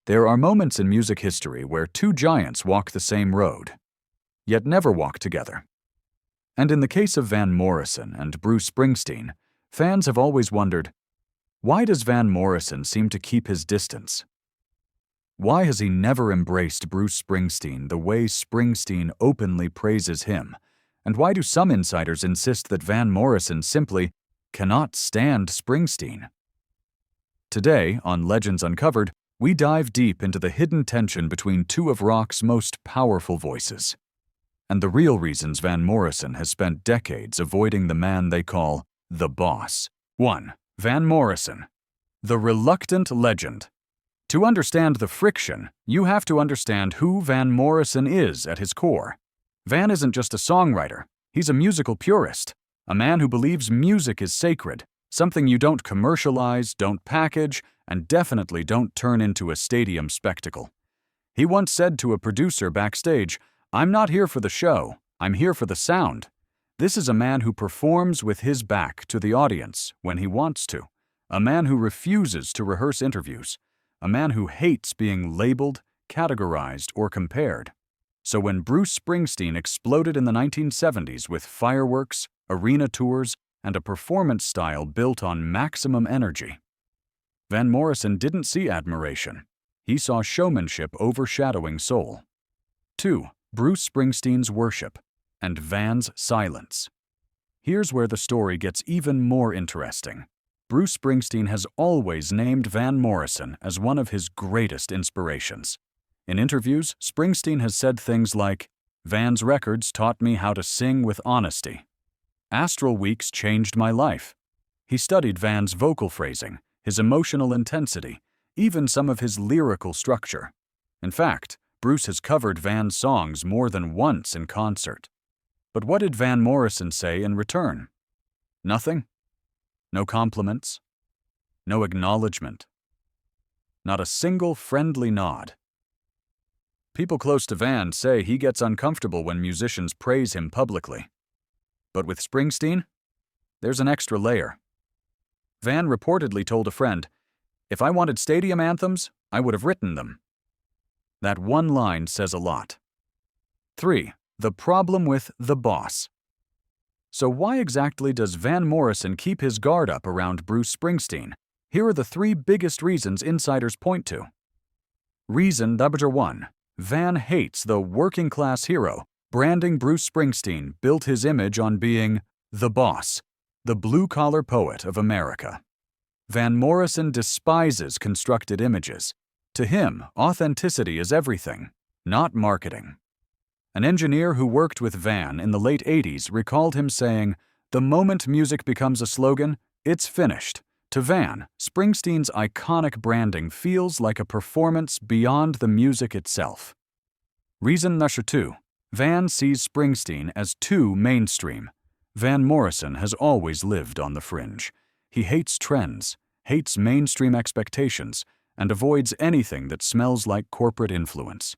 There are moments in music history where two giants walk the same road, yet never walk together. And in the case of Van Morrison and Bruce Springsteen, fans have always wondered, why does Van Morrison seem to keep his distance? Why has he never embraced Bruce Springsteen the way Springsteen openly praises him? And why do some insiders insist that Van Morrison simply cannot stand Springsteen? Today, on Legends Uncovered, we dive deep into the hidden tension between two of rock's most powerful voices, and the real reasons Van Morrison has spent decades avoiding the man they call the boss. 1. Van Morrison, the reluctant legend. To understand the friction, you have to understand who Van Morrison is at his core. Van isn't just a songwriter, he's a musical purist, a man who believes music is sacred, something you don't commercialize, don't package, and definitely don't turn into a stadium spectacle. He once said to a producer backstage, "I'm not here for the show, I'm here for the sound." This is a man who performs with his back to the audience when he wants to, a man who refuses to rehearse interviews, a man who hates being labeled, categorized, or compared. So when Bruce Springsteen exploded in the 1970s with fireworks, arena tours, and a performance style built on maximum energy, Van Morrison didn't see admiration. He saw showmanship overshadowing soul. 2. Bruce Springsteen's worship and Van's silence. Here's where the story gets even more interesting. Bruce Springsteen has always named Van Morrison as one of his greatest inspirations. In interviews, Springsteen has said things like, "Van's records taught me how to sing with honesty. Astral Weeks changed my life." He studied Van's vocal phrasing, his emotional intensity, even some of his lyrical structure. In fact, Bruce has covered Van's songs more than once in concert. But what did Van Morrison say in return? Nothing? No compliments? No acknowledgement? Not a single friendly nod. People close to Van say he gets uncomfortable when musicians praise him publicly. But with Springsteen, there's an extra layer. Van reportedly told a friend, "If I wanted stadium anthems, I would have written them." That one line says a lot. 3. The problem with the boss. So why exactly does Van Morrison keep his guard up around Bruce Springsteen? Here are the 3 biggest reasons insiders point to. Reason number 1. Van hates the working-class hero. Branding Bruce Springsteen built his image on being the boss, the blue-collar poet of America. Van Morrison despises constructed images. To him, authenticity is everything, not marketing. An engineer who worked with Van in the late 80s recalled him saying, "The moment music becomes a slogan, it's finished." To Van, Springsteen's iconic branding feels like a performance beyond the music itself. Reason number 2. Van sees Springsteen as too mainstream. Van Morrison has always lived on the fringe. He hates trends, hates mainstream expectations, and avoids anything that smells like corporate influence.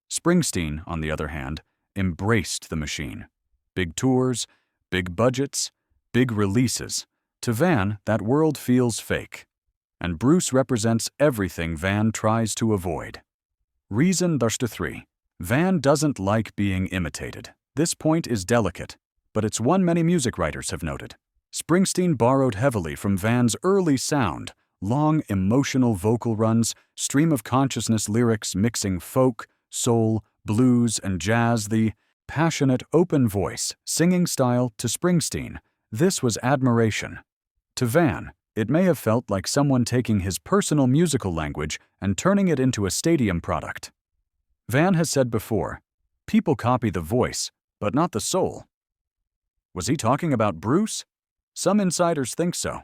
Springsteen, on the other hand, embraced the machine. Big tours, big budgets, big releases. To Van, that world feels fake. And Bruce represents everything Van tries to avoid. Reason number 3. Van doesn't like being imitated. This point is delicate, but it's one many music writers have noted. Springsteen borrowed heavily from Van's early sound, long emotional vocal runs, stream-of-consciousness lyrics mixing folk, soul, blues, and jazz, the passionate, open voice, singing style to Springsteen. This was admiration. To Van, it may have felt like someone taking his personal musical language and turning it into a stadium product. Van has said before, "People copy the voice, but not the soul." Was he talking about Bruce? Some insiders think so.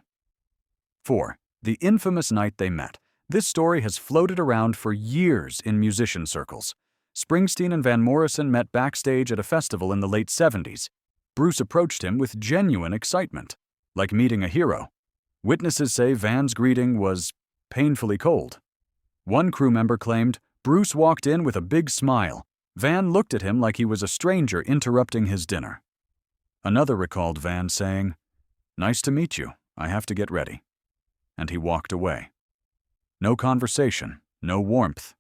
4. The infamous night they met. This story has floated around for years in musician circles. Springsteen and Van Morrison met backstage at a festival in the late 70s. Bruce approached him with genuine excitement, like meeting a hero. Witnesses say Van's greeting was painfully cold. One crew member claimed Bruce walked in with a big smile. Van looked at him like he was a stranger interrupting his dinner. Another recalled Van saying, "Nice to meet you, I have to get ready." And he walked away. No conversation, no warmth.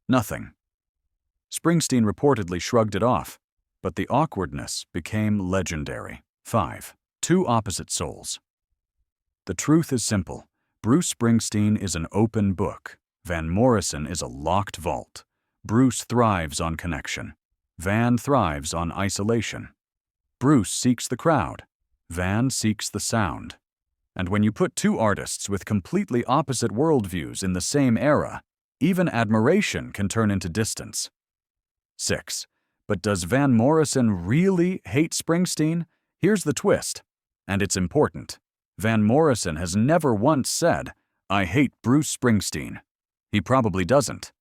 Nothing. Springsteen reportedly shrugged it off, but the awkwardness became legendary. 5. Two opposite souls. The truth is simple. Bruce Springsteen is an open book. Van Morrison is a locked vault. Bruce thrives on connection. Van thrives on isolation. Bruce seeks the crowd. Van seeks the sound. And when you put two artists with completely opposite worldviews in the same era, even admiration can turn into distance. 6. But does Van Morrison really hate Springsteen? Here's the twist, and it's important. Van Morrison has never once said, "I hate Bruce Springsteen." He probably doesn't.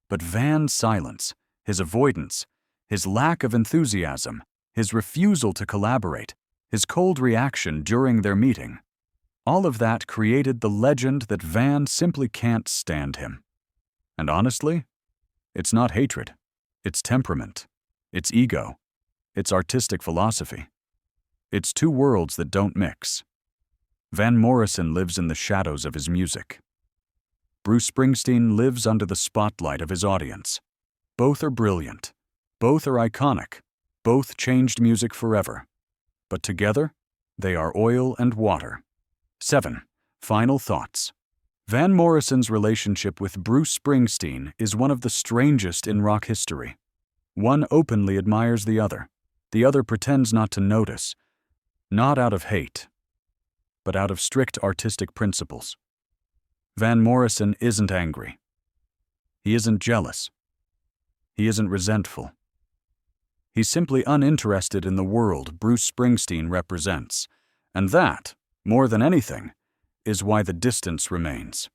But Van's silence, his avoidance, his lack of enthusiasm, his refusal to collaborate, his cold reaction during their meeting, all of that created the legend that Van simply can't stand him. And honestly, it's not hatred. It's temperament. It's ego. It's artistic philosophy. It's two worlds that don't mix. Van Morrison lives in the shadows of his music. Bruce Springsteen lives under the spotlight of his audience. Both are brilliant. Both are iconic. Both changed music forever. But together, they are oil and water. 7. Final thoughts. Van Morrison's relationship with Bruce Springsteen is one of the strangest in rock history. One openly admires the other. The other pretends not to notice, not out of hate, but out of strict artistic principles. Van Morrison isn't angry. He isn't jealous. He isn't resentful. He's simply uninterested in the world Bruce Springsteen represents, and that, more than anything, is why the distance remains.